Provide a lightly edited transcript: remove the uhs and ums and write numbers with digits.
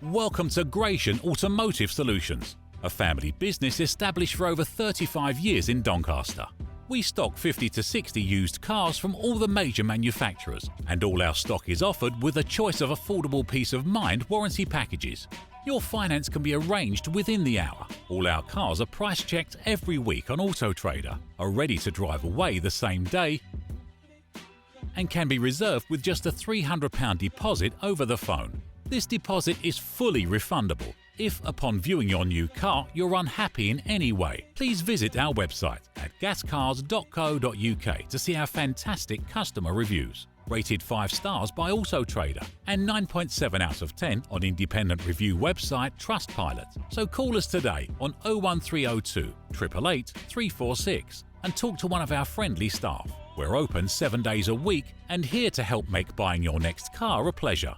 Welcome to Gratian Automotive Solutions, a family business established for over 35 years in Doncaster. We stock 50 to 60 used cars from all the major manufacturers, and all our stock is offered with a choice of affordable peace of mind warranty packages. Your finance can be arranged within the hour. All our cars are price checked every week on Auto Trader, are ready to drive away the same day, and can be reserved with just a £300 deposit over the phone. This deposit is fully refundable. If, upon viewing your new car, you're unhappy in any way, please visit our website at gascars.co.uk to see our fantastic customer reviews. Rated 5 stars by Auto Trader and 9.7 out of 10 on independent review website Trustpilot. So call us today on 01302 888 346 and talk to one of our friendly staff. We're open 7 days a week and here to help make buying your next car a pleasure.